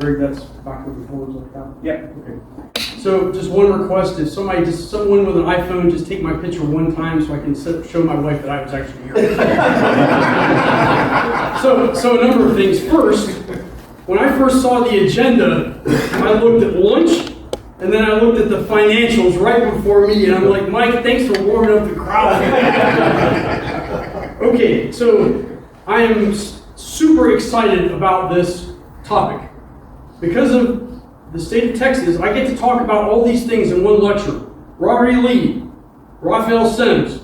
Greg, that's backwards and forwards like that? Yeah. Okay. So just one request, if someone with an iPhone, just take my picture one time so I can show my wife that I was actually here. So a number of things. First, when I first saw the agenda, I looked at lunch, and then I looked at the financials right before me, and I'm like, Mike, thanks for warming up the crowd. Okay, so I am super excited about this topic. Because of the state of Texas, I get to talk about all these things in one lecture. Robert E. Lee, Raphael Semmes,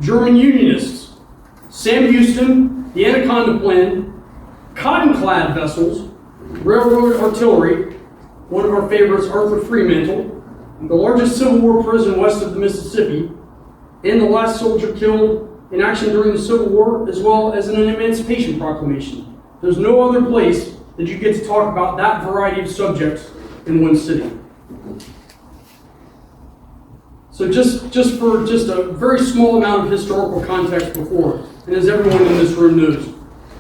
German Unionists, Sam Houston, the Anaconda Plan, cotton-clad vessels, railroad artillery, one of our favorites, Arthur Fremantle, the largest Civil War prison west of the Mississippi, and the last soldier killed in action during the Civil War, as well as an Emancipation Proclamation. There's no other place that you get to talk about that variety of subjects in one city. So just a very small amount of historical context before, and as everyone in this room knows,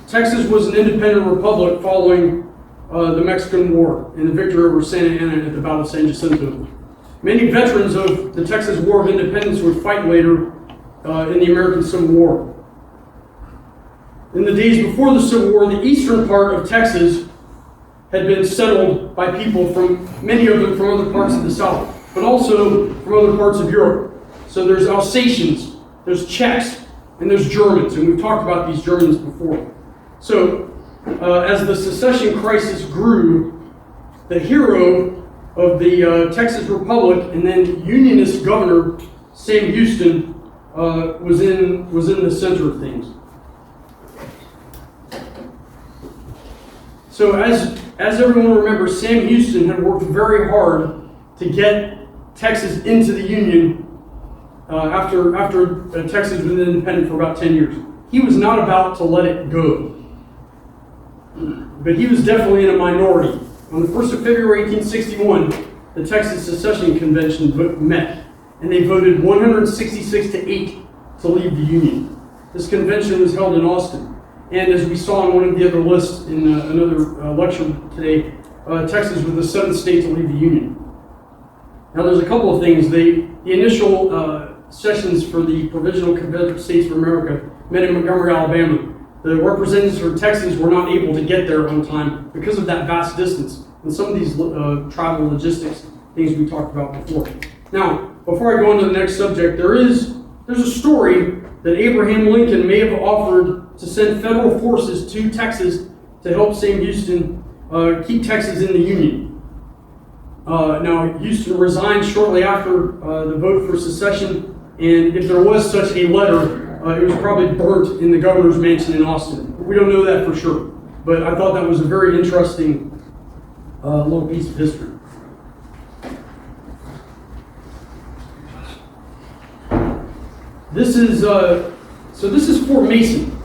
Texas was an independent republic following the Mexican War and the victory over Santa Anna at the Battle of San Jacinto. Many veterans of the Texas War of Independence would fight later in the American Civil War. In the days before the Civil War, the eastern part of Texas had been settled by people many of them from other parts of the South, but also from other parts of Europe. So there's Alsatians, there's Czechs, and there's Germans, and we've talked about these Germans before. So as the secession crisis grew, the hero of the Texas Republic and then Unionist governor Sam Houston was in the center of things. So as everyone remembers, Sam Houston had worked very hard to get Texas into the Union after Texas was independent for about 10 years. He was not about to let it go. But he was definitely in a minority. On the 1st of February 1861, the Texas Secession Convention met, and they voted 166 to 8 to leave the Union. This convention was held in Austin. And as we saw in one of the other lists in another lecture today, Texas was the 7th state to leave the Union. Now there's a couple of things. The initial sessions for the Provisional Confederate States of America met in Montgomery, Alabama. The representatives from Texas were not able to get there on time because of that vast distance and some of these travel logistics things we talked about before. Now, before I go on to the next subject, there's a story that Abraham Lincoln may have offered to send federal forces to Texas to help Sam Houston keep Texas in the Union. Now, Houston resigned shortly after the vote for secession, and if there was such a letter, it was probably burnt in the governor's mansion in Austin. We don't know that for sure, but I thought that was a very interesting little piece of history. This is Fort Mason.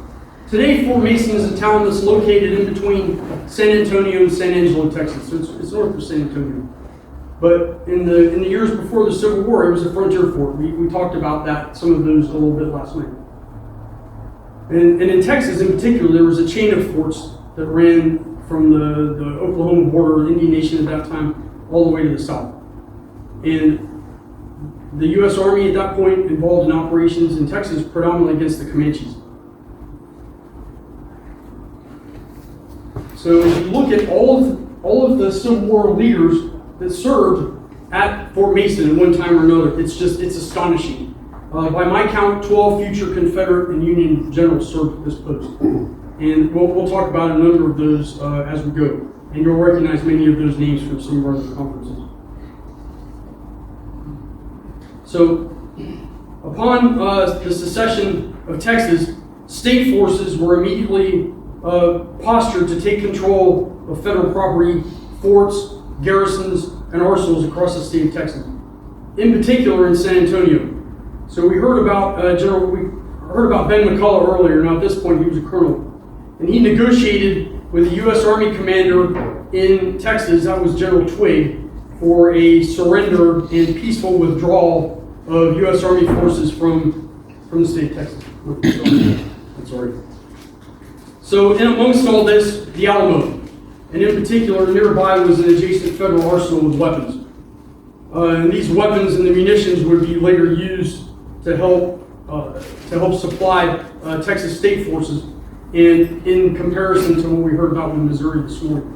Today, Fort Mason is a town that's located in between San Antonio and San Angelo, Texas. So it's north of San Antonio. But in the years before the Civil War, it was a frontier fort. We talked about that, some of those a little bit last night. And in Texas in particular, there was a chain of forts that ran from the Oklahoma border, Indian Nation at that time, all the way to the south. And the U.S. Army at that point involved in operations in Texas predominantly against the Comanches. So if you look at all of the Civil War leaders that served at Fort Mason at one time or another, it's astonishing. By my count, 12 future Confederate and Union generals served at this post. And we'll talk about a number of those as we go. And you'll recognize many of those names from some of our other conferences. So, upon the secession of Texas, state forces were immediately postured to take control of federal property, forts, garrisons, and arsenals across the state of Texas, in particular in San Antonio. So we heard about Ben McCullough earlier. Now at this point he was a colonel, and he negotiated with the U.S. Army commander in Texas, that was General Twigg, for a surrender and peaceful withdrawal of U.S. Army forces from the state of Texas. I'm sorry. So in amongst all this, the Alamo. And in particular, nearby was an adjacent federal arsenal with weapons. And these weapons and the munitions would be later used to help supply Texas state forces, and in comparison to what we heard about in Missouri this morning.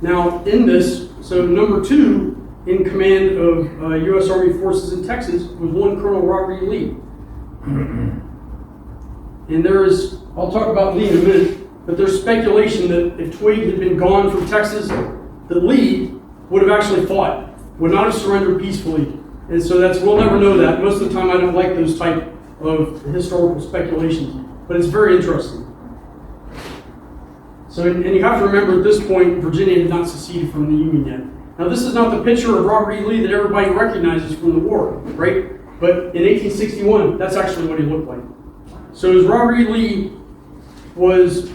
Now, in this, so number 2 in command of U.S. Army forces in Texas was one Colonel Robert E. Lee. And there is, I'll talk about Lee in a minute, but there's speculation that if Twigg had been gone from Texas, that Lee would have actually fought, would not have surrendered peacefully. And so we'll never know that. Most of the time I don't like those type of historical speculations, but it's very interesting. So, and you have to remember at this point, Virginia had not seceded from the Union yet. Now, this is not the picture of Robert E. Lee that everybody recognizes from the war, right? But in 1861, that's actually what he looked like. So as Robert E. Lee was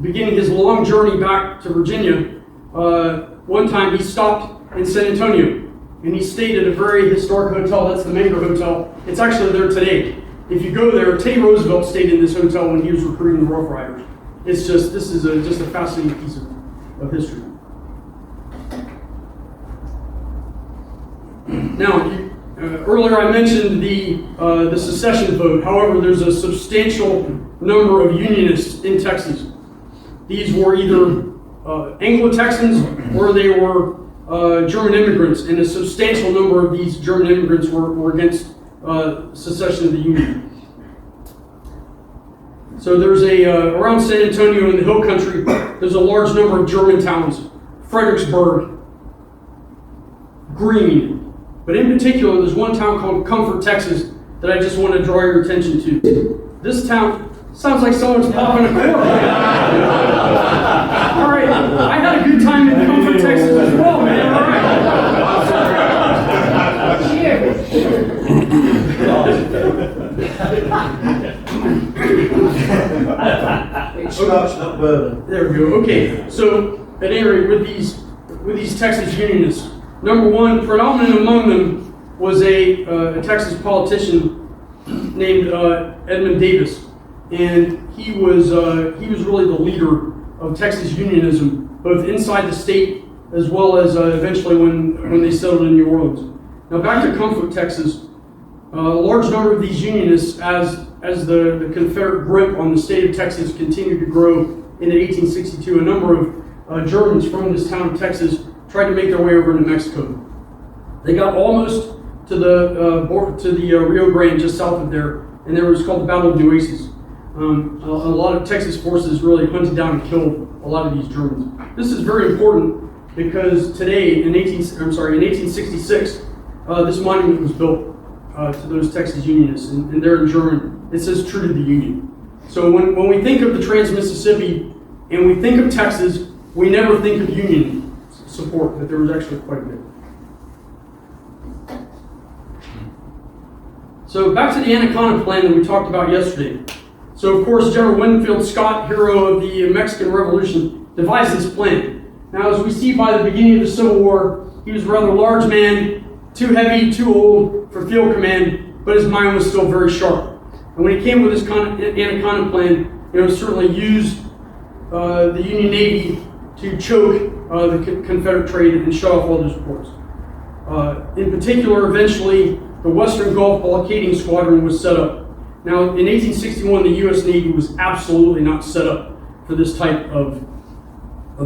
beginning his long journey back to Virginia, one time he stopped in San Antonio, and he stayed at a very historic hotel. That's the Magruder Hotel. It's actually there today. If you go there, Teddy Roosevelt stayed in this hotel when he was recruiting the Rough Riders. It's just, this is just a fascinating piece of history. Now, earlier I mentioned the secession vote. However, there's a substantial number of Unionists in Texas. These were either Anglo-Texans or they were German immigrants, and a substantial number of these German immigrants were against secession of the Union. So there's around San Antonio in the hill country, there's a large number of German towns. Fredericksburg, Greene. But in particular, there's one town called Comfort, Texas, that I just want to draw your attention to. This town sounds like someone's popping a cork. All right, I had a good time in Comfort, Texas as well, man. All right. Scotch, not bourbon. There we go. Okay, so at any rate, with these Texas Unionists, number 1, predominant among them was a Texas politician named Edmund Davis, and he was really the leader of Texas Unionism, both inside the state as well as eventually when they settled in New Orleans. Now back to Comfort, Texas. A large number of these Unionists, as the Confederate grip on the state of Texas continued to grow into 1862, a number of Germans from this town of Texas tried to make their way over into Mexico. They got almost to the Rio Grande just south of there, and there was called the Battle of Nueces. A lot of Texas forces really hunted down and killed a lot of these Germans. This is very important because today, in 1866, this monument was built to those Texas Unionists, and they're in German. It says "True to the Union." So when we think of the Trans-Mississippi and we think of Texas, we never think of Union support, but there was actually quite a bit. So back to the Anaconda Plan that we talked about yesterday. So of course, General Winfield Scott, hero of the Mexican Revolution, devised this plan. Now, as we see by the beginning of the Civil War, he was a rather large man, too heavy, too old for field command, but his mind was still very sharp. And when he came with his Anaconda Plan, it certainly used the Union Navy to choke the Confederate trade and shut off all those ports. In particular, eventually, the Western Gulf Blockading Squadron was set up. Now, in 1861, the U.S. Navy was absolutely not set up for this type of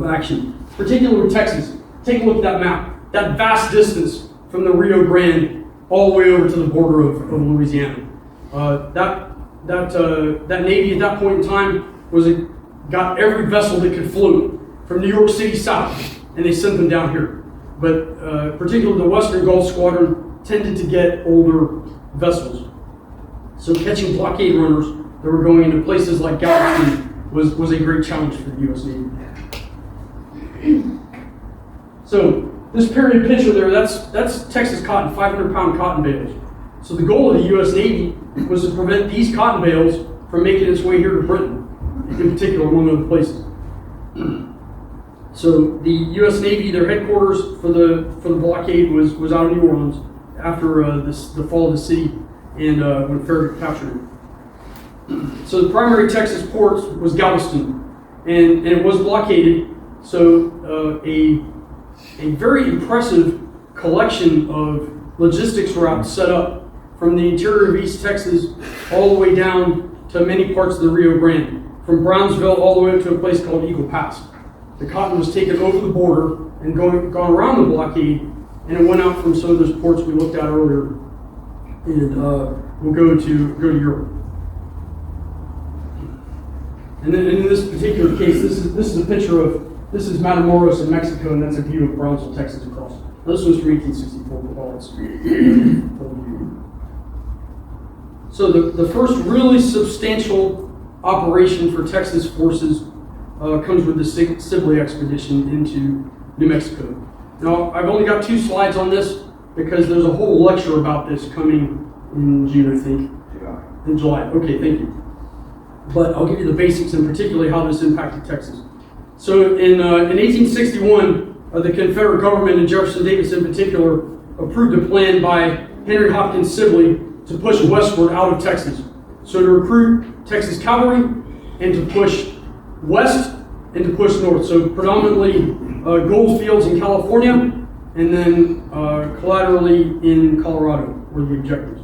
action, particularly with Texas. Take a look at that map. That vast distance from the Rio Grande all the way over to the border of Louisiana. That Navy at that point in time got every vessel that could float from New York City south, and they sent them down here. But particularly the Western Gulf Squadron tended to get older vessels. So catching blockade runners that were going into places like Galveston was a great challenge for the U.S. Navy. So this period picture there, that's Texas cotton, 500-pound cotton bales. So the goal of the U.S. Navy was to prevent these cotton bales from making its way here to Britain, in particular, among other places. So the U.S. Navy, their headquarters for the blockade was out of New Orleans after the fall of the city and when Farragut captured it. So the primary Texas port was Galveston, and it was blockaded. So a very impressive collection of logistics routes set up from the interior of East Texas all the way down to many parts of the Rio Grande, from Brownsville all the way up to a place called Eagle Pass. The cotton was taken over the border and gone around the blockade, and it went out from some of those ports we looked at earlier, and we'll go to Europe. And then in this particular case, this is a picture of, this is Matamoros in Mexico, and that's a view of Brownsville, Texas across. Now, this was from 1864 with all its So the first really substantial operation for Texas forces comes with the Sibley expedition into New Mexico. Now, I've only got 2 slides on this because there's a whole lecture about this coming in June, I think. In July. Okay, thank you. But I'll give you the basics and particularly how this impacted Texas. So in 1861, the Confederate government and Jefferson Davis in particular approved a plan by Henry Hopkins Sibley to push westward out of Texas. So to recruit Texas cavalry and to push west and to push north. So predominantly gold fields in California and then collaterally in Colorado were the objectives.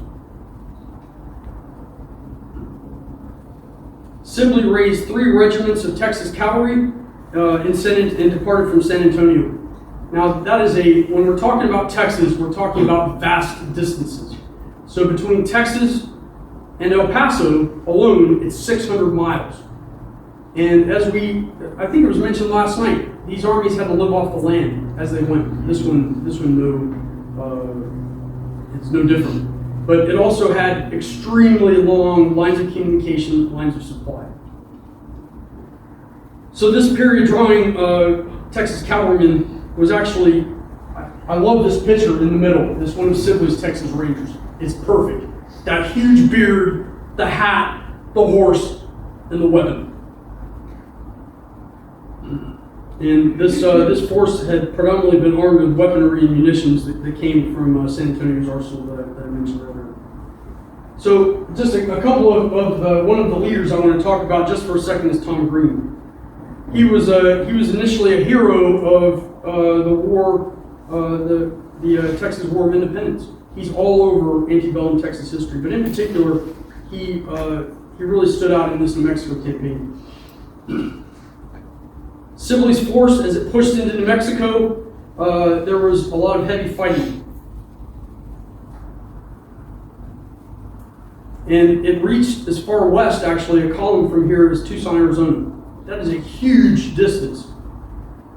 Sibley raised 3 regiments of Texas cavalry and departed from San Antonio. Now that is when we're talking about Texas, we're talking about vast distances. So between Texas and El Paso alone, it's 600 miles. And as I think it was mentioned last night, these armies had to live off the land as they went. This one, it's no different. But it also had extremely long lines of communication, lines of supply. So this period drawing Texas cavalrymen was actually, I love this picture in the middle. This one of Sibley's Texas Rangers. It's perfect. That huge beard, the hat, the horse, and the weapon. And this force had predominantly been armed with weaponry and munitions that came from San Antonio's arsenal that I mentioned earlier. So just a couple of one of the leaders I want to talk about just for a second is Tom Green. He was initially a hero of the war, the Texas War of Independence. He's all over antebellum Texas history, but in particular, he really stood out in this New Mexico campaign. Sibley's force, as it pushed into New Mexico, there was a lot of heavy fighting. And it reached as far west, actually, a column from here as Tucson, Arizona. That is a huge distance.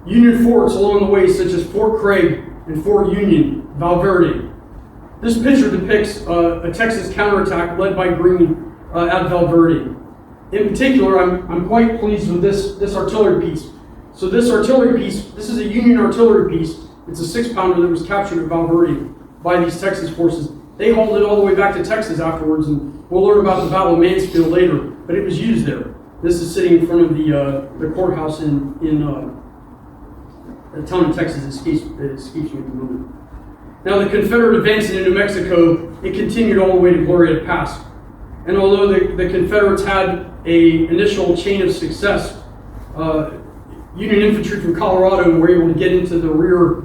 Union forts along the way, such as Fort Craig and Fort Union, Valverde. This picture depicts a Texas counterattack led by Green at Valverde. In particular, I'm quite pleased with this artillery piece. So this artillery piece, this is a Union artillery piece. It's a 6-pounder that was captured at Valverde by these Texas forces. They hauled it all the way back to Texas afterwards, and we'll learn about the Battle of Mansfield later, but it was used there. This is sitting in front of the courthouse in a town in Texas. It escapes me at the moment. Now the Confederate advance into New Mexico, it continued all the way to Glorieta Pass. And although the Confederates had an initial chain of success, Union infantry from Colorado were able to get into the rear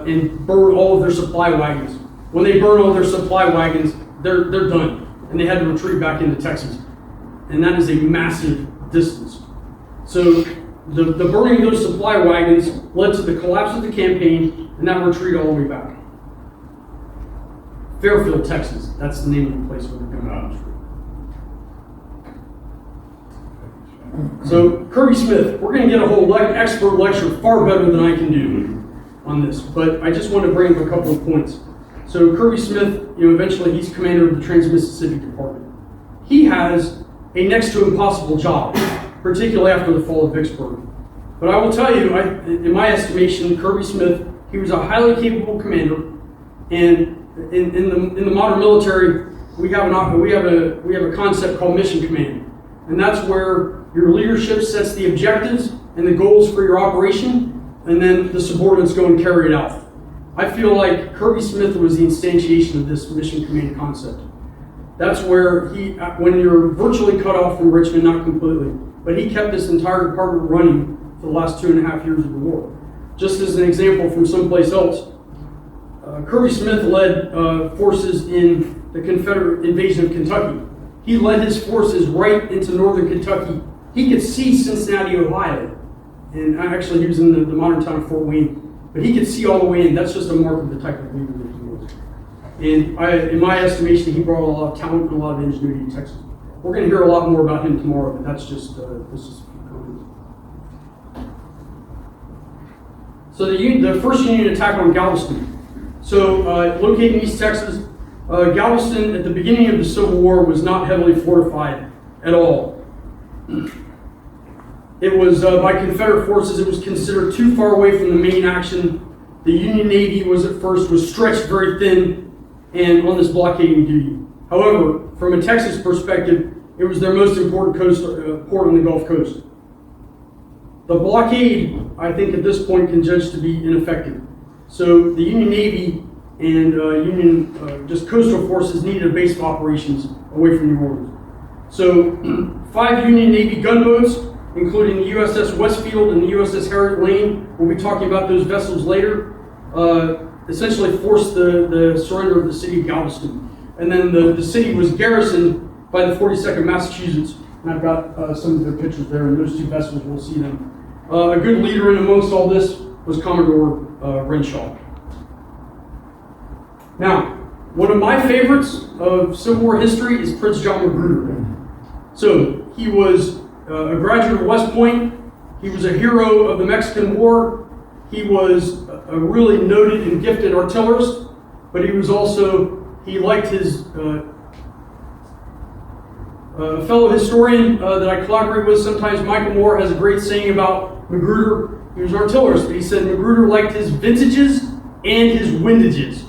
and burn all of their supply wagons. When they burn all their supply wagons, they're done, and they had to retreat back into Texas. And that is a massive distance. So the burning of those supply wagons led to the collapse of the campaign and that retreat all the way back. Fairfield, Texas. That's the name of the place where they're going to retreat. So Kirby Smith, we're going to get a whole expert lecture far better than I can do on this, but I just want to bring up a couple of points. So Kirby Smith, eventually he's commander of the Trans-Mississippi Department. He has a next to impossible job, particularly after the fall of Vicksburg. But I will tell you, in my estimation, Kirby Smith, he was a highly capable commander, and in the modern military, we have a concept called mission command, and that's where your leadership sets the objectives and the goals for your operation, and then the subordinates go and carry it out. I feel like Kirby Smith was the instantiation of this mission command concept. That's where when you're virtually cut off from Richmond, not completely, but he kept this entire department running for the last 2.5 years of the war. Just as an example from someplace else, Kirby Smith led forces in the Confederate invasion of Kentucky. He led his forces right into northern Kentucky. He could see Cincinnati, Ohio. And actually, he was in the modern town of Fort Wayne. But he could see all the way in. That's just a mark of the type of leader that he was. And in my estimation, he brought a lot of talent and a lot of ingenuity to Texas. We're going to hear a lot more about him tomorrow, but that's just this is a few comments. So the first Union attack on Galveston. So located in East Texas, Galveston at the beginning of the Civil War was not heavily fortified at all. It was, by Confederate forces, it was considered too far away from the main action. The Union Navy was stretched very thin and on this blockading duty. However, from a Texas perspective, it was their most important port on the Gulf Coast. The blockade, I think at this point, can judge to be ineffective. So the Union Navy and just coastal forces needed a base of operations away from New Orleans. So 5 Union Navy gunboats, including the USS Westfield and the USS Harriet Lane, we'll be talking about those vessels later, essentially forced the surrender of the city of Galveston. And then the city was garrisoned by the 42nd Massachusetts, and I've got some of their pictures there, and those 2 vessels, we'll see them. A good leader in amongst all this was Commodore Renshaw. Now, one of my favorites of Civil War history is Prince John Magruder. So he was a graduate of West Point. He was a hero of the Mexican War. He was a really noted and gifted artillerist, but he was also, he liked his fellow historian that I collaborate with sometimes, Michael Moore, has a great saying about Magruder. He was an artillerist, but he said Magruder liked his vintages and his windages.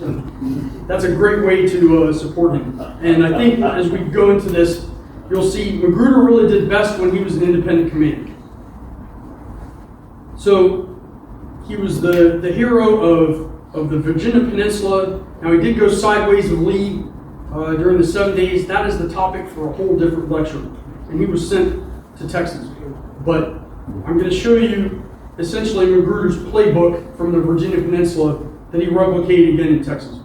That's a great way to support him. And I think as we go into this, you'll see Magruder really did best when he was an independent command. So he was the hero of the Virginia Peninsula. Now he did go sideways of Lee during the 7 days. That is the topic for a whole different lecture. And he was sent to Texas. But I'm going to show you essentially Magruder's playbook from the Virginia Peninsula that he replicated again in Texas.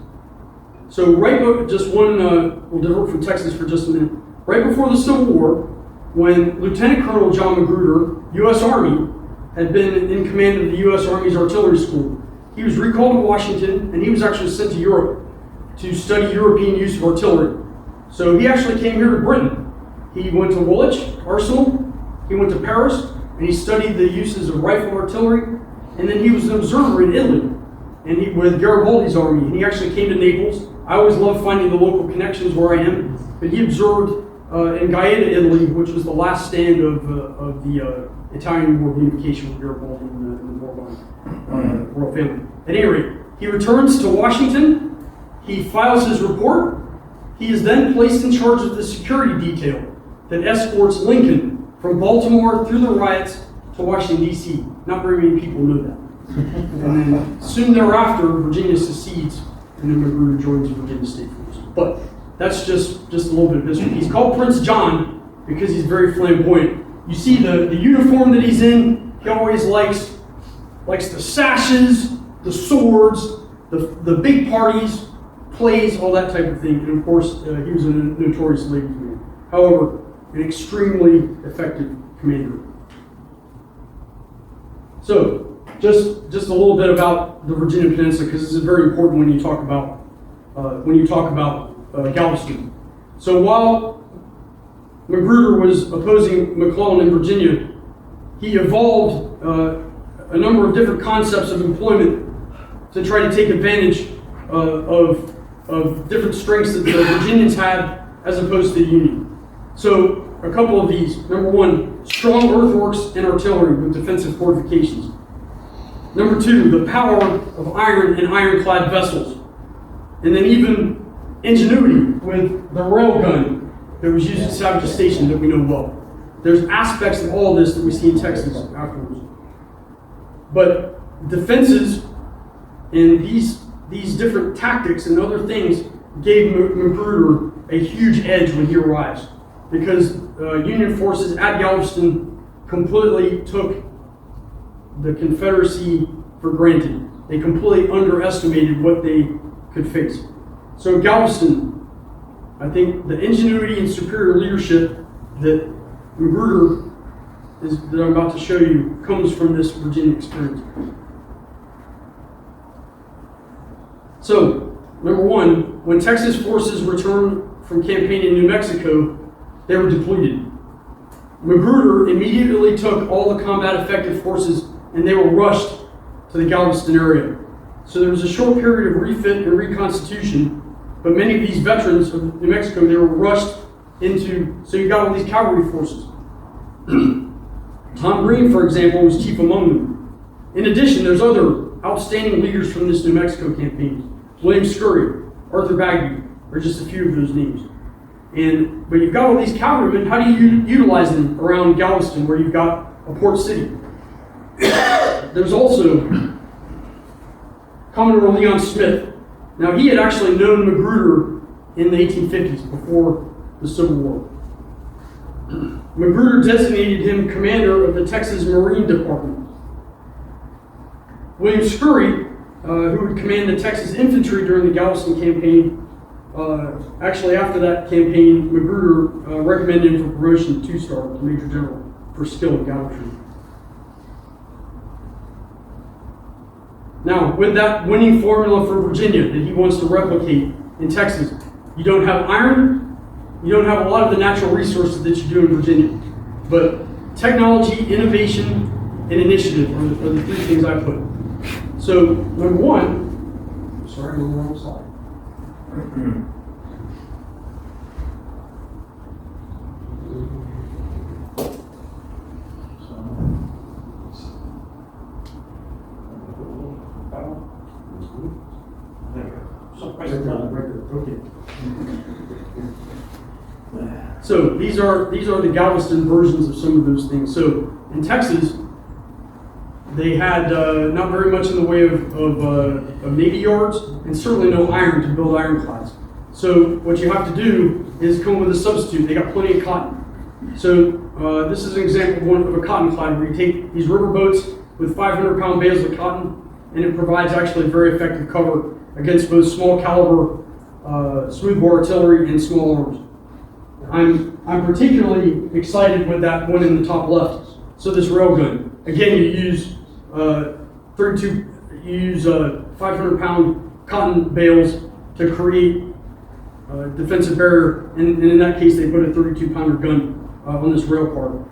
So we'll divert from Texas for just a minute. Right before the Civil War, when Lieutenant Colonel John Magruder, U.S. Army, had been in command of the U.S. Army's artillery school, he was recalled to Washington, and he was actually sent to Europe to study European use of artillery. So he actually came here to Britain. He went to Woolwich Arsenal, he went to Paris, and he studied the uses of rifle artillery, and then he was an observer in Italy, and with Garibaldi's army, and he actually came to Naples. I always love finding the local connections where I am, but he observed in Gaeta, Italy, which was the last stand of the Italian War unification with Garibaldi and the Bourbon royal family. At any rate, he returns to Washington, he files his report, he is then placed in charge of the security detail that escorts Lincoln from Baltimore through the riots to Washington, D.C. Not very many people know that. And then soon thereafter, Virginia secedes, and then Magruder joins the Virginia State Force. But that's just a little bit of history. He's called Prince John because he's very flamboyant. You see the uniform that he's in, he always likes the sashes, the swords, the big parties, plays, all that type of thing. And of course, he was a notorious ladies' man. However, an extremely effective commander. So, just a little bit about the Virginia Peninsula, because this is very important when you talk about Galveston. So while Magruder was opposing McClellan in Virginia, he evolved a number of different concepts of employment to try to take advantage of different strengths that the Virginians had as opposed to the Union. So a couple of these. Number one, strong earthworks and artillery with defensive fortifications. Number two, the power of iron and ironclad vessels. And then even ingenuity with the railgun that was used at Savage Station that we know well. There's aspects of all of this that we see in Texas afterwards. But defenses and these different tactics and other things gave Magruder a huge edge when he arrives, because Union forces at Galveston completely took the Confederacy for granted. They completely underestimated what they could face. So Galveston, I think the ingenuity and superior leadership that Magruder that I'm about to show you comes from this Virginia experience. So, number one, when Texas forces returned from campaigning in New Mexico, they were depleted. Magruder immediately took all the combat-effective forces and they were rushed to the Galveston area. So there was a short period of refit and reconstitution, but many of these veterans of New Mexico, they were rushed into, so you got all these cavalry forces. Tom Green, for example, was chief among them. In addition, there's other outstanding leaders from this New Mexico campaign. William Scurry, Arthur Bagby are just a few of those names. But you've got all these cavalrymen, how do you utilize them around Galveston where you've got a port city? There's also Commodore Leon Smith. Now he had actually known Magruder in the 1850s, before the Civil War. Magruder designated him commander of the Texas Marine Department. William Scurry, who would command the Texas Infantry during the Galveston campaign, actually after that campaign, Magruder recommended him for promotion to 2-star to Major General for skill in gallantry. Now, with that winning formula for Virginia that he wants to replicate in Texas, you don't have iron, you don't have a lot of the natural resources that you do in Virginia. But technology, innovation, and initiative are the three things I put. So, number one, sorry, I'm on the wrong slide. So these are the Galveston versions of some of those things. So in Texas, they had not very much in the way of navy yards, and certainly no iron to build ironclads. So what you have to do is come up with a substitute. They got plenty of cotton. So this is an example of a cotton clad where you take these river boats with 500-pound bales of cotton, and it provides actually very effective cover against both small caliber smoothbore artillery and small arms. I'm particularly excited with that one in the top left. So this railgun. Again, you use 500-pound cotton bales to create a defensive barrier, and in that case, they put a 32-pounder gun on this rail car.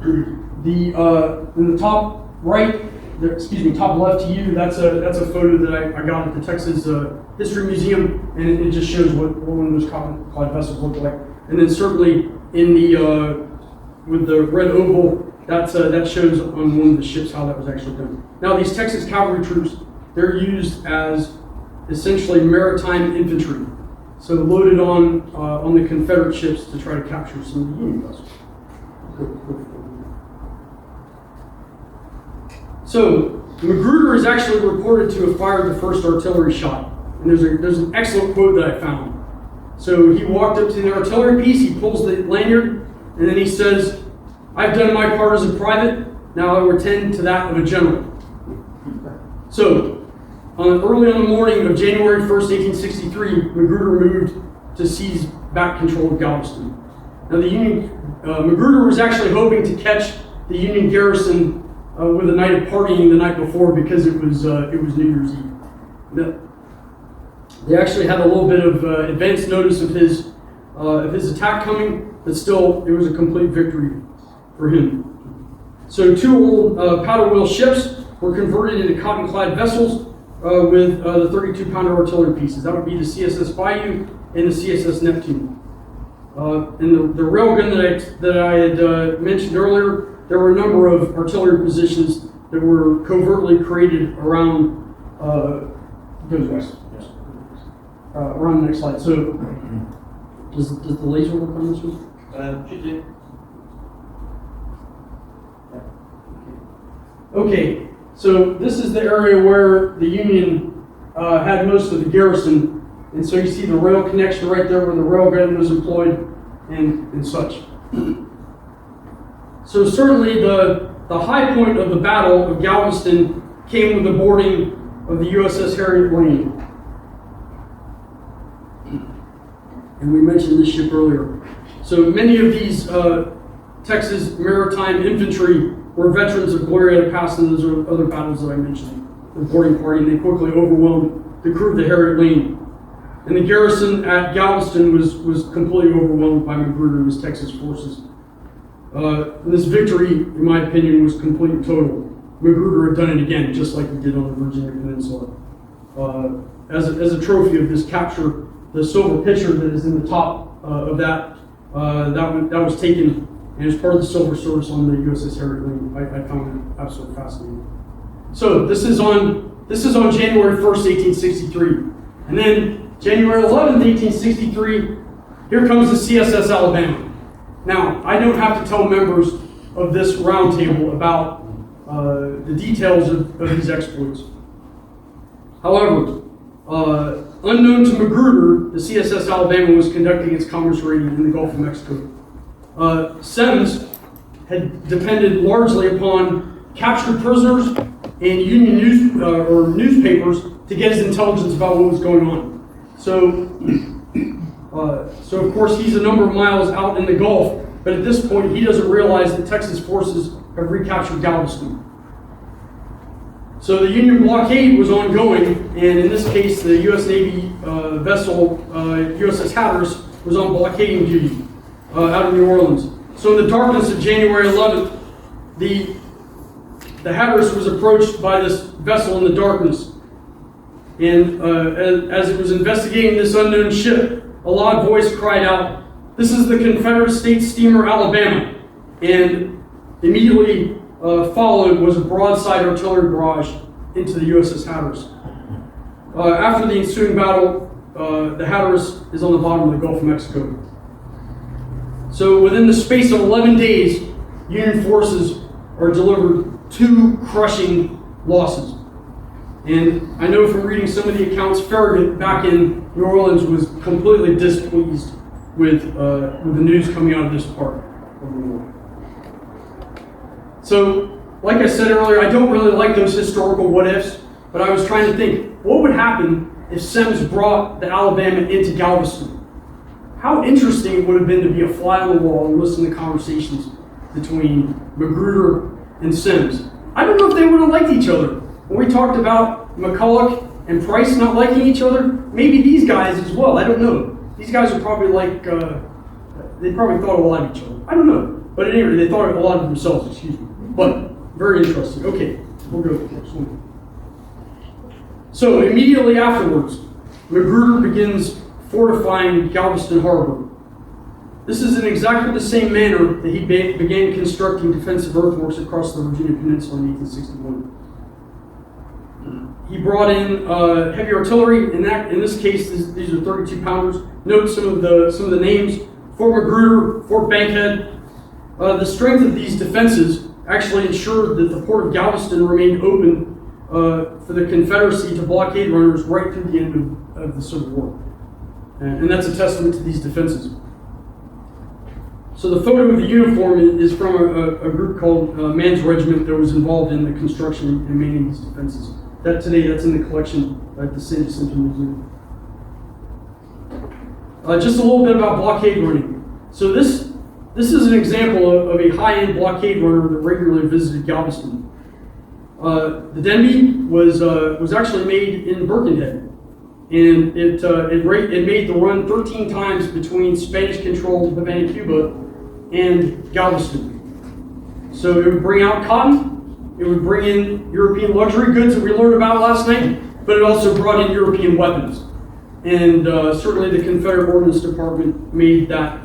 In the top right, top left to you, that's a photo that I got at the Texas History Museum, and it just shows what one of those cotton-clad vessels looked like. And then certainly in the with the red oval, that shows on one of the ships how that was actually done. Now these Texas cavalry troops, they're used as essentially maritime infantry, so loaded on the Confederate ships to try to capture some of the Union vessels. So Magruder is actually reported to have fired the first artillery shot. And there's an excellent quote that I found. So he walked up to the artillery piece, he pulls the lanyard, and then he says, "I've done my part as a private, now I will attend to that of a general." So, early on the morning of January 1st, 1863, Magruder moved to seize back control of Galveston. Now Magruder was actually hoping to catch the Union garrison with a night of partying the night before because it was New Year's Eve. They actually had a little bit of advance notice of his attack coming, but still, it was a complete victory for him. So 2 old paddle wheel ships were converted into cotton-clad vessels with the 32-pounder artillery pieces. That would be the CSS Bayou and the CSS Neptune. And the railgun that I had mentioned earlier, there were a number of artillery positions that were covertly created around goes west. Yes. Around the next slide. So, does the laser work on this one? Should do. Okay, so this is the area where the Union had most of the garrison, and so you see the rail connection right there where the railgun was employed and such. So certainly the high point of the Battle of Galveston came with the boarding of the USS Harriet Lane. And we mentioned this ship earlier. So many of these Texas Maritime Infantry were veterans of Glorieta Pass and those other battles that I mentioned. The boarding party, and they quickly overwhelmed the crew of the Harriet Lane. And the garrison at Galveston was completely overwhelmed by Magruder and his Texas forces. And this victory, in my opinion, was complete and total. Magruder had done it again, just like he did on the Virginia Peninsula. As a trophy of this capture, the silver pitcher that is in the top of that was taken and as part of the silver service on the USS Harriet Lane. I found it absolutely fascinating. So this is on January 1st, 1863, and then January 11th, 1863. Here comes the CSS Alabama. Now, I don't have to tell members of this roundtable about the details of these exploits. However, unknown to Magruder, the CSS Alabama was conducting its commerce raiding in the Gulf of Mexico. Semmes had depended largely upon captured prisoners and Union newspapers to get his intelligence about what was going on. So of course, he's a number of miles out in the Gulf, but at this point, he doesn't realize that Texas forces have recaptured Galveston. So the Union blockade was ongoing, and in this case, the U.S. Navy vessel USS Hatteras was on blockading duty out of New Orleans. So in the darkness of January 11th, the Hatteras was approached by this vessel in the darkness. And as it was investigating this unknown ship, a loud voice cried out, "This is the Confederate States steamer Alabama." And immediately followed was a broadside artillery barrage into the USS Hatteras. After the ensuing battle, the Hatteras is on the bottom of the Gulf of Mexico. So within the space of 11 days, Union forces are delivered 2 crushing losses. And I know from reading some of the accounts, Farragut back in New Orleans was completely displeased with the news coming out of this part of the war. So, like I said earlier, I don't really like those historical what-ifs, but I was trying to think, what would happen if Semmes brought the Alabama into Galveston? How interesting it would have been to be a fly on the wall and listen to conversations between Magruder and Semmes. I don't know if they would have liked each other. When we talked about McCulloch and Price not liking each other, maybe these guys as well, I don't know. These guys are probably like, they probably thought a lot of each other. I don't know. But anyway, they thought a lot of themselves, excuse me. But very interesting. Okay, we'll go to the next one. So immediately afterwards, Magruder begins fortifying Galveston Harbor. This is in exactly the same manner that he began constructing defensive earthworks across the Virginia Peninsula in 1861. He brought in heavy artillery. In this case, these are 32-pounders. Note some of the names: Fort Magruder, Fort Bankhead. The strength of these defenses actually ensured that the port of Galveston remained open for the Confederacy to blockade runners right through the end of the Civil War. And that's a testament to these defenses. So the photo of the uniform is from a group called Mann's Regiment that was involved in the construction and maintaining these defenses. That's in the collection at the Secession Museum. Just a little bit about blockade running. So this is an example of a high-end blockade runner that regularly visited Galveston. The Denby was actually made in Birkenhead, and it made the run 13 times between Spanish-controlled Havana, Cuba, and Galveston. So it would bring out cotton. It would bring in European luxury goods that we learned about last night, but it also brought in European weapons. And certainly the Confederate Ordnance Department made that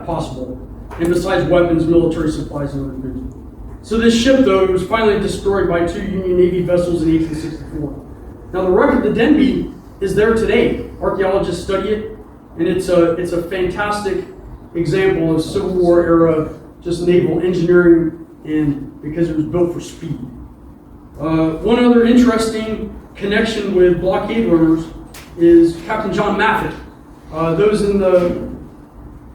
possible. And besides weapons, military supplies and other goods. So this ship, though, was finally destroyed by 2 Union Navy vessels in 1864. Now the wreck of the Denby is there today. Archaeologists study it, and it's a fantastic example of Civil War era just naval engineering, and because it was built for speed. One other interesting connection with blockade runners is Captain John Maffitt. Those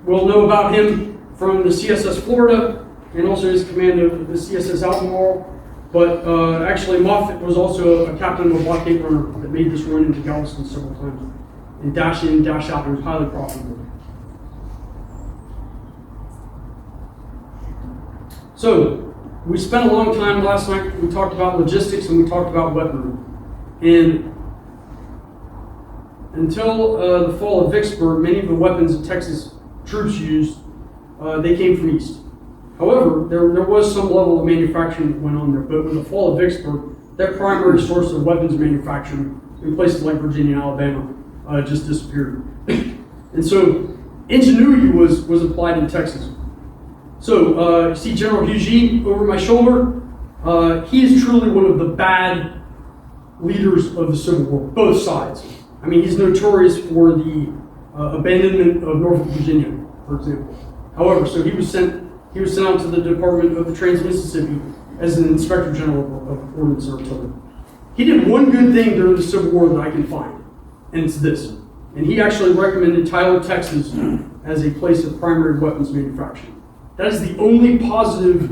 will know about him from the CSS Florida and also his command of the CSS Albemarle. But actually, Moffett was also a captain of a blockade runner that made this run into Galveston several times. And dash in, dash out, it was highly profitable. So, we spent a long time last night. We talked about logistics and we talked about weaponry. And until the fall of Vicksburg, many of the weapons that Texas troops used, they came from east. However, there was some level of manufacturing that went on there, but with the fall of Vicksburg, their primary source of weapons manufacturing in places like Virginia and Alabama just disappeared. And so ingenuity was applied in Texas. So you see General Huger over my shoulder. He is truly one of the bad leaders of the Civil War, both sides. I mean, he's notorious for the abandonment of Norfolk, Virginia, for example. However, so he was sent out to the Department of the Trans-Mississippi as an Inspector General of Ordnance and Artillery. He did one good thing during the Civil War that I can find, and it's this. And he actually recommended Tyler, Texas as a place of primary weapons manufacturing. That is the only positive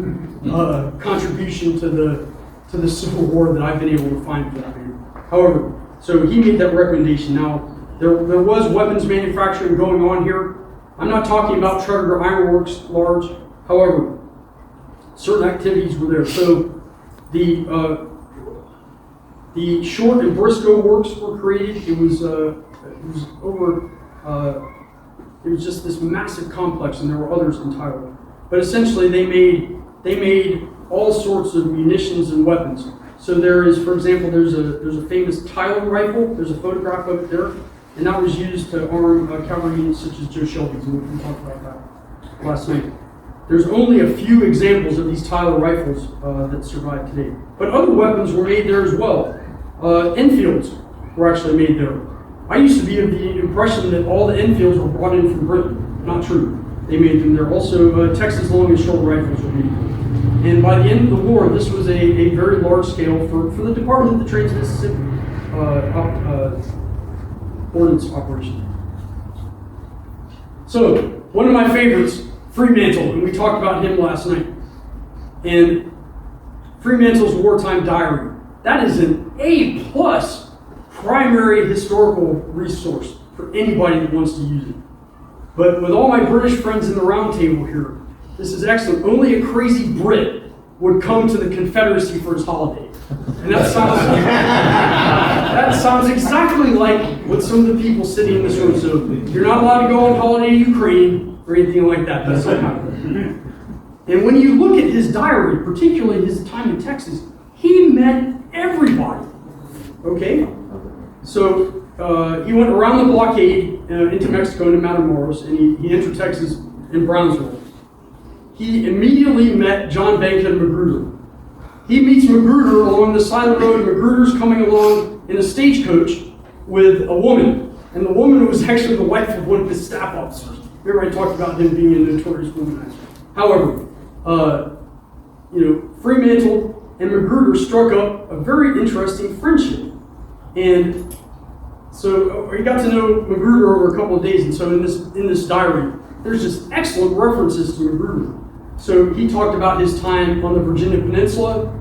contribution to the Civil War that I've been able to find for that man. However, so he made that recommendation. Now, there was weapons manufacturing going on here. I'm not talking about Tredegar Ironworks large. However, certain activities were there. So the Short and Briscoe works were created. It was just this massive complex, and there were others in Tyler. But essentially, they made all sorts of munitions and weapons. So there is, for example, there's a famous Tyler rifle. There's a photograph of it there, and that was used to arm cavalry units such as Joe Shelby's, and we talked about that last night. There's only a few examples of these Tyler rifles that survive today. But other weapons were made there as well. Enfields were actually made there. I used to be of the impression that all the Enfields were brought in from Britain. Not true. They made them there. Also, Texas long and short rifles were made there. And by the end of the war, this was a very large scale for the Department of the Trans-Mississippi ordnance operation. So, one of my favorites, Fremantle, and we talked about him last night. And Fremantle's wartime diary. That is an A+ primary historical resource for anybody that wants to use it. But with all my British friends in the round table here, this is excellent. Only a crazy Brit would come to the Confederacy for his holiday. And that sounds exactly like what some of the people sitting in this room. So you're not allowed to go on holiday to Ukraine or anything like that. That's not happening. And when you look at his diary, particularly his time in Texas, he met everybody. Okay? So he went around the blockade into Mexico into Matamoros, and he entered Texas in Brownsville. He immediately met John Bankhead Magruder. He meets Magruder along the side of the road. Magruder's coming along in a stagecoach with a woman, and the woman was actually the wife of one of his staff officers. Remember I talked about him being a notorious womanizer. However, Fremantle and Magruder struck up a very interesting friendship. And so he got to know Magruder over a couple of days, and so in this diary, there's just excellent references to Magruder. So he talked about his time on the Virginia Peninsula,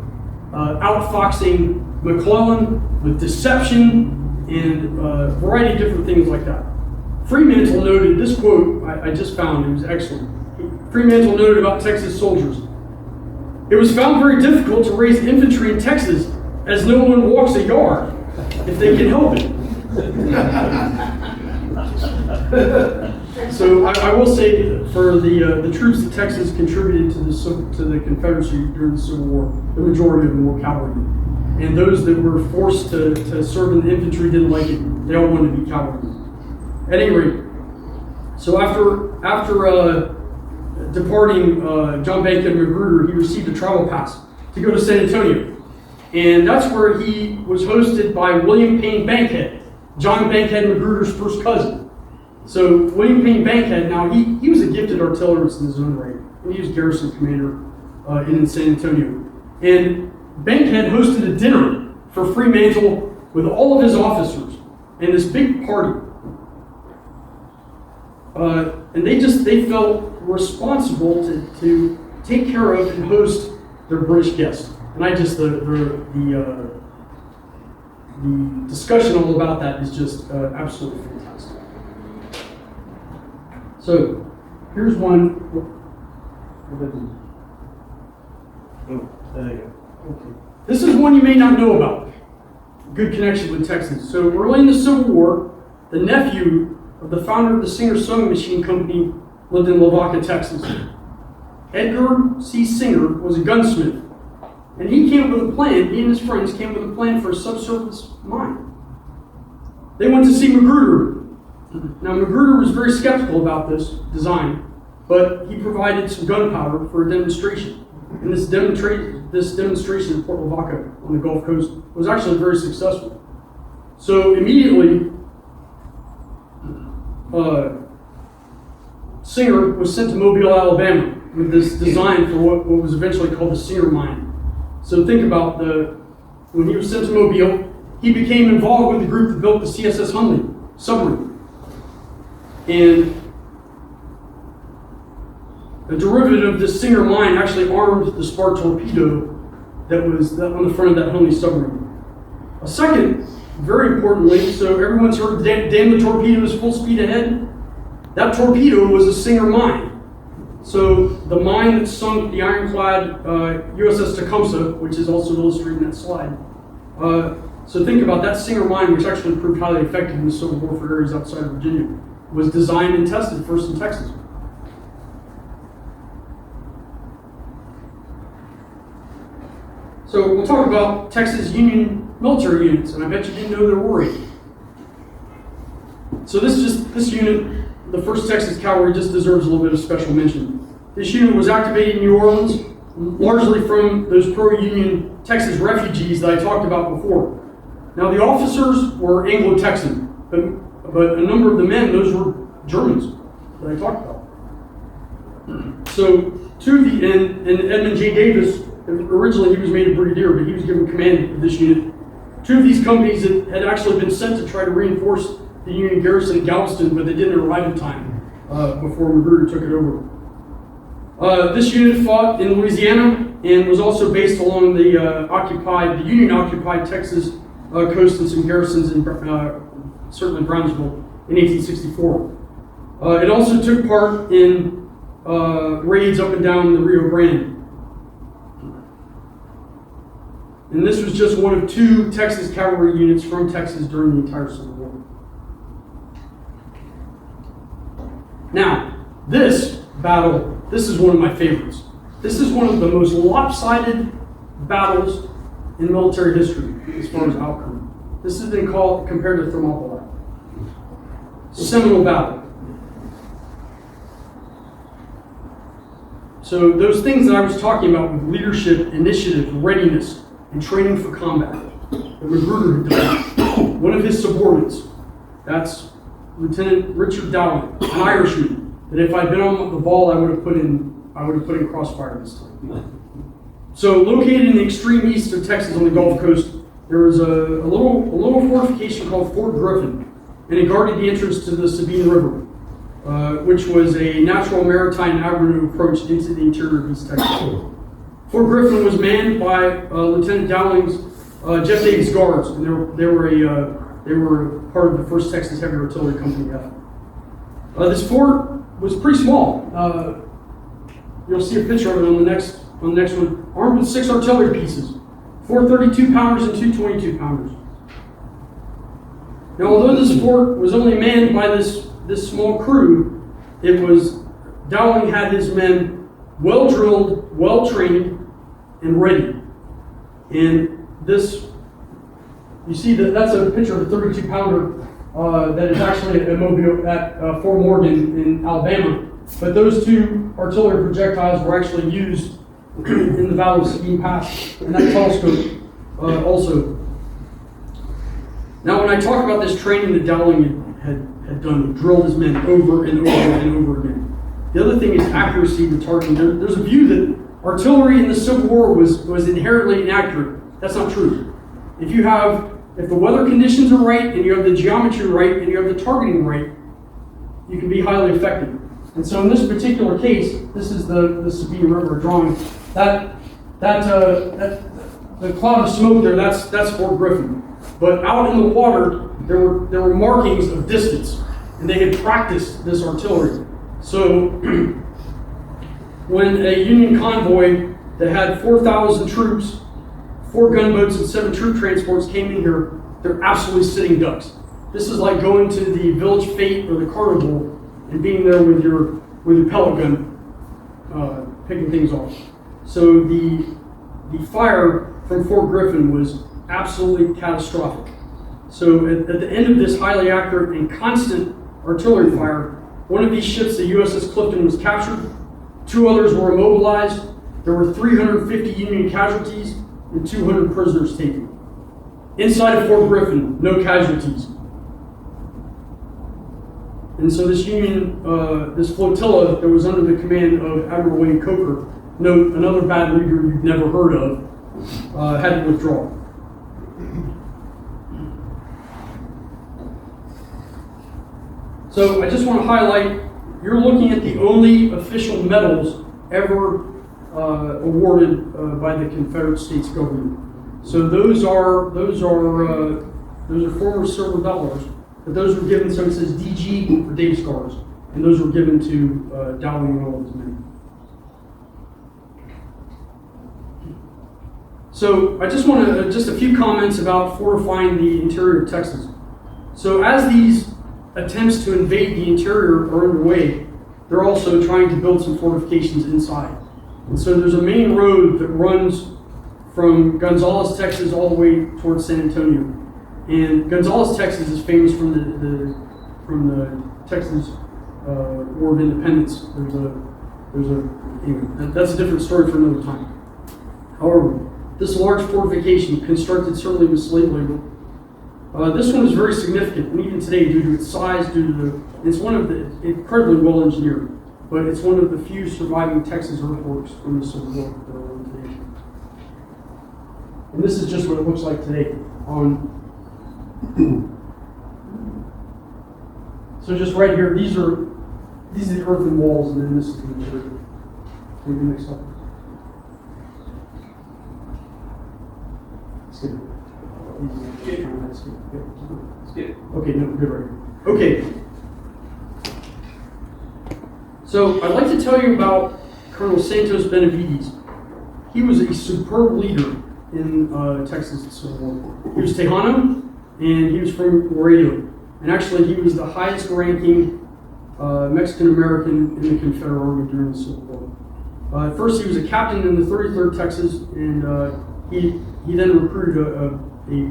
outfoxing McClellan with deception and a variety of different things like that. Fremantle noted, this quote I just found, it was excellent. Fremantle noted about Texas soldiers. It was found very difficult to raise infantry in Texas as no one walks a yard if they can help it. So I will say for the troops that Texas contributed to the Confederacy during the Civil War, the majority of them were cavalry. And those that were forced to serve in the infantry didn't like it. They all wanted to be cavalry. At any rate, so after departing John Bankhead Magruder, he received a travel pass to go to San Antonio. And that's where he was hosted by William Payne Bankhead, John Bankhead Magruder's first cousin. So William Payne Bankhead, now he was a gifted artillerist in his own right, and he was garrison commander in San Antonio. And Bankhead hosted a dinner for Fremantle with all of his officers and this big party. And they felt responsible to take care of and host their British guests. And the discussion all about that is just absolutely fantastic. So here's one. Oh, there you go. Okay. This is one you may not know about. Good connection with Texas. So early in the Civil War, the nephew of the founder of the Singer Sewing Machine Company lived in Lavaca, Texas. Edgar C. Singer was a gunsmith, and he came up with a plan. He and his friends came up with a plan for a subsurface mine. They went to see Magruder. Now Magruder was very skeptical about this design, but he provided some gunpowder for a demonstration. And this demonstration in Port Lavaca on the Gulf Coast was actually very successful. So immediately, Singer was sent to Mobile, Alabama with this design for what was eventually called the Singer Mine. So think about when he was sent to Mobile, he became involved with the group that built the CSS Hunley submarine. And a derivative of this Singer mine actually armed the spar torpedo that was on the front of that Hunley submarine. A second, very importantly, so everyone's heard damn the torpedo is full speed ahead. That torpedo was a Singer mine. So the mine that sunk the ironclad USS Tecumseh, which is also illustrated in that slide. So think about that Singer mine, which actually proved highly effective in the Civil War for areas outside of Virginia, was designed and tested first in Texas. So we'll talk about Texas Union military units, and I bet you didn't know there were 8. So this unit, the 1st Texas Cavalry, just deserves a little bit of special mention. This unit was activated in New Orleans, largely from those pro-Union Texas refugees that I talked about before. Now the officers were Anglo-Texan, but a number of the men, those were Germans that I talked about. So and Edmund J. Davis, originally he was made a brigadier, but he was given command of this unit. 2 of these companies had actually been sent to try to reinforce the Union garrison in Galveston, but they didn't arrive in time before Magruder took it over. This unit fought in Louisiana and was also based along the Union-occupied Texas coast and some garrisons in certainly Brownsville in 1864. It also took part in raids up and down the Rio Grande. And this was just one of 2 Texas cavalry units from Texas during the entire Civil War. Now, this battle, this is one of my favorites. This is one of the most lopsided battles in military history as far as outcome. This has been compared to Fremantle. Seminal battle. So those things that I was talking about with leadership, initiative, readiness, and training for combat that Magruder had done. One of his subordinates, that's Lieutenant Richard Dowling, an Irishman, that if I'd been on the ball, I would have put in crossfire this time. So located in the extreme east of Texas on the Gulf Coast, there was a little fortification called Fort Griffin, and it guarded the entrance to the Sabine River, which was a natural maritime avenue approach into the interior of East Texas. Fort Griffin was manned by Lieutenant Dowling's Jeff Davis Guards, and they were part of the 1st Texas Heavy Artillery Company. This fort was pretty small. You'll see a picture of it on the next one. Armed with 6 artillery pieces, 4 32-pounders and 2 22-pounders. Now, although this fort was only manned by this small crew, Dowling had his men well drilled, well trained, and ready. And this, you see that's a picture of a 32-pounder that is actually at Fort Morgan in Alabama. But those 2 artillery projectiles were actually used in the Battle of Sabine Pass, and that telescope also. Now, when I talk about this training that Dowling had done, drilled his men over and over and over again. The other thing is accuracy with targeting. There's a view that artillery in the Civil War was inherently inaccurate. That's not true. If the weather conditions are right, and you have the geometry right, and you have the targeting right, you can be highly effective. And so in this particular case, this is the Sabine River drawing. The cloud of smoke there, that's Fort Griffin. But out in the water, there were markings of distance, and they had practiced this artillery. So when a Union convoy that had 4,000 troops, 4 gunboats, and 7 troop transports came in here, they're absolutely sitting ducks. This is like going to the Village Fete or the Carnival and being there with your pellet gun, picking things off. So the fire from Fort Griffin was absolutely catastrophic. So at the end of this highly accurate and constant artillery fire, one of these ships, the USS Clifton, was captured. 2 others were immobilized. There were 350 Union casualties and 200 prisoners taken. Inside of Fort Griffin, no casualties. And so this this flotilla that was under the command of Admiral Wayne Coker, note another bad leader you've never heard of, had to withdraw. So I just want to highlight, you're looking at the only official medals ever awarded by the Confederate States government. So those are former silver dollars, but those were given, so it says DG for Dave Scars, and those were given to Dowling and all of his men. So I just want to, just a few comments about fortifying the interior of Texas. So as these attempts to invade the interior are underway, they're also trying to build some fortifications inside. And so there's a main road that runs from Gonzales, Texas, all the way towards San Antonio. And Gonzales, Texas is famous from the Texas War of Independence. Anyway, that's a different story for another time. However, this large fortification, constructed certainly with slave labor, this one is very significant, and even today, due to its size, it's one of the incredibly well engineered, but it's one of the few surviving Texas earthworks from the Civil War that are on today. And this is just what it looks like today. So just right here, these are the earthen walls, and then this is the interior. Can we do next slide? Skip. Okay, no, good right. Okay. So I'd like to tell you about Colonel Santos Benavides. He was a superb leader in Texas Civil War. He was Tejano, and he was from Laredo. And actually, he was the highest ranking Mexican American in the Confederate Army during the Civil War. At first, he was a captain in the 33rd Texas, and he then recruited a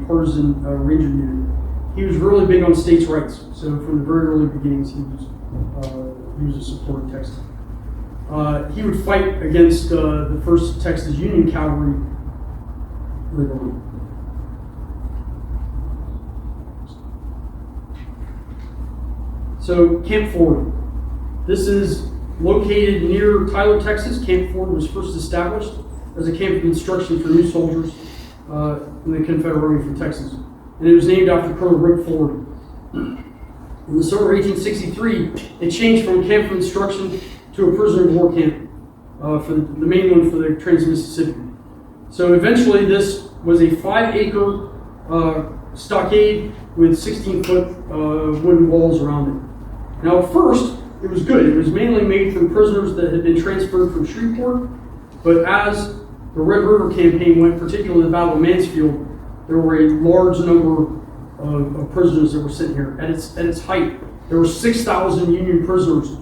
partisan ranger unit. He was really big on states' rights. So from the very early beginnings, he was a supporter of Texas. He would fight against the 1st Texas Union Cavalry later on. So Camp Ford. This is located near Tyler, Texas. Camp Ford was first established as a camp of instruction for new soldiers in the Confederate Army for Texas. And it was named after Colonel Rick Ford. In the summer of 1863, it changed from a camp of instruction to a prisoner of war camp, for the main one for the Trans-Mississippi. So eventually this was a 5-acre stockade with 16-foot wooden walls around it. Now at first, it was good. It was mainly made from prisoners that had been transferred from Shreveport, but as the Red River campaign went, particularly the Battle of Mansfield, there were a large number of prisoners that were sitting here. At its height, there were 6,000 Union prisoners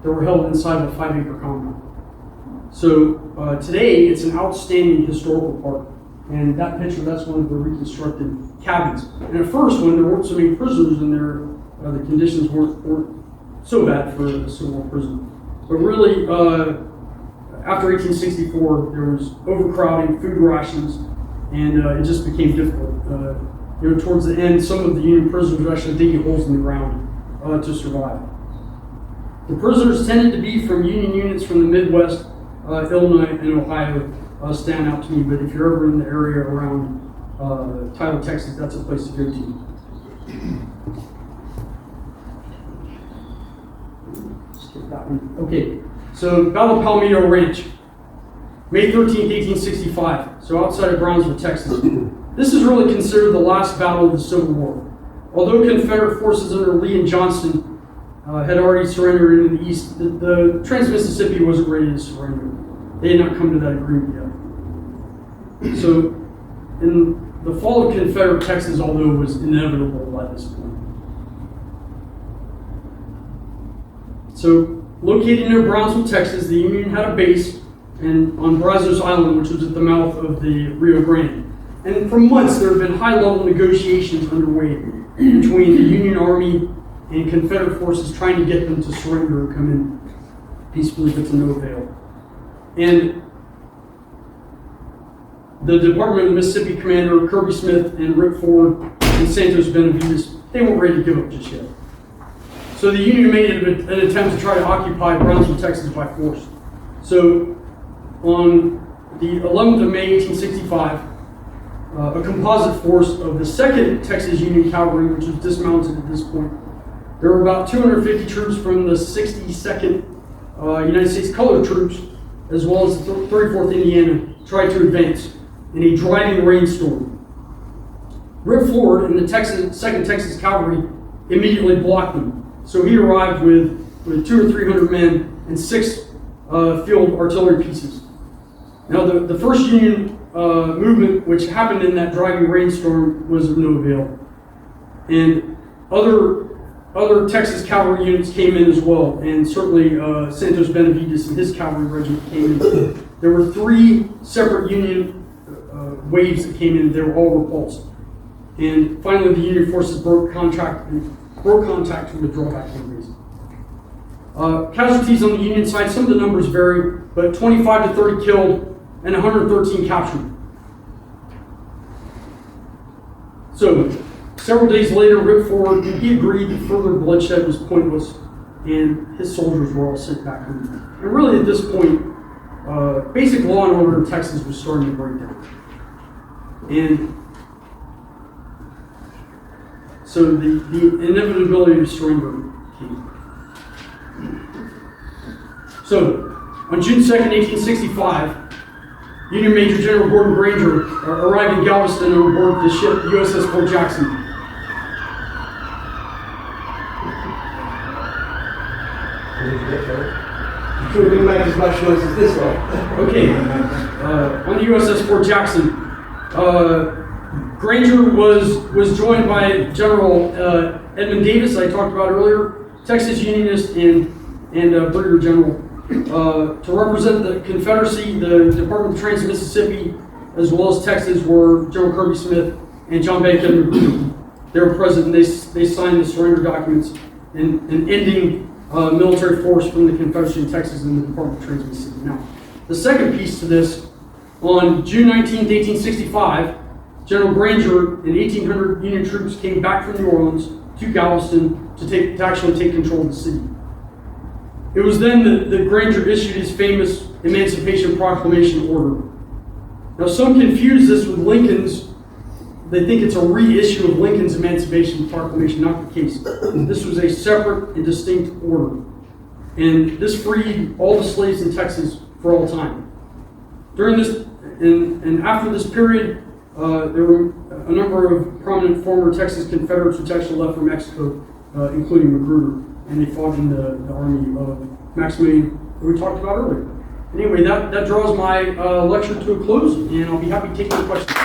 that were held inside of a 5-acre compound. So today, it's an outstanding historical park. And that picture, that's one of the reconstructed cabins. And at first, when there weren't so many prisoners in there, the conditions weren't so bad for a Civil War prison. But really, after 1864, there was overcrowding, food rations, and it just became difficult. Towards the end, some of the Union prisoners were actually digging holes in the ground to survive. The prisoners tended to be from Union units from the Midwest, Illinois, and Ohio stand out to me, but if you're ever in the area around Tyler, Texas, that's a place to go to. that one. Okay, so Battle of Palmetto Ranch, May 13th, 1865, so outside of Brownsville, Texas. This is really considered the last battle of the Civil War. Although Confederate forces under Lee and Johnston had already surrendered into the east, the Trans-Mississippi wasn't ready to surrender. They had not come to that agreement yet. So, in the fall of Confederate Texas, although it was inevitable by this point. So, located near Brownsville, Texas, the Union had a base on Brazos Island, which was at the mouth of the Rio Grande. And for months, there have been high-level negotiations underway between the Union Army and Confederate forces trying to get them to surrender or come in peacefully, but to no avail. And the Department of Mississippi Commander Kirby Smith and Rip Ford and Santos Benavides, they weren't ready to give up just yet. So the Union made an attempt to try to occupy Brownsville, Texas by force. So on the 11th of May, 1865, a composite force of the 2nd Texas Union Cavalry, which was dismounted at this point. There were about 250 troops from the 62nd United States Colored Troops, as well as the 34th Indiana, tried to advance in a driving rainstorm. Rip Ford and the 2nd Texas Cavalry immediately blocked them. So he arrived with 200 or 300 men and 6 field artillery pieces. Now the first Union movement, which happened in that driving rainstorm, was of no avail. And other Texas cavalry units came in as well, and certainly Santos Benavides and his cavalry regiment came in. There were 3 separate Union waves that came in. They were all repulsed. And finally, the Union forces broke contact to withdraw back to the base. Casualties on the Union side, some of the numbers vary, but 25 to 30 killed and 113 captured. So, several days later, Rip Ford, he agreed that further bloodshed was pointless, and his soldiers were all sent back home. And really, at this point, basic law and order in Texas was starting to break down. And so the inevitability of surrender came. So, on June 2nd, 1865, Union Major General Gordon Granger arrived in Galveston on board the ship USS Fort Jackson. Couldn't make as much noise as this one. Okay, on the USS Fort Jackson, Granger was joined by General Edmund Davis, I talked about earlier, Texas Unionist, and Brigadier General. To represent the Confederacy, the Department of Trans-Mississippi, as well as Texas, were General Kirby Smith and John Bacon. They were present, and they signed the surrender documents and ending military force from the Confederacy in Texas and the Department of Trans-Mississippi. Now, the second piece to this, on June 19, 1865, General Granger and 1,800 Union troops came back from New Orleans to Galveston to actually take control of the city. It was then that Granger issued his famous Emancipation Proclamation order. Now, some confuse this with Lincoln's. They think it's a reissue of Lincoln's Emancipation Proclamation, not the case. This was a separate and distinct order. And this freed all the slaves in Texas for all time. During this, and after this period, there were a number of prominent former Texas Confederates which actually left for Mexico, including Magruder, and they fought in the army of Maximilian that we talked about earlier. Anyway, that draws my lecture to a close, and I'll be happy to take your questions.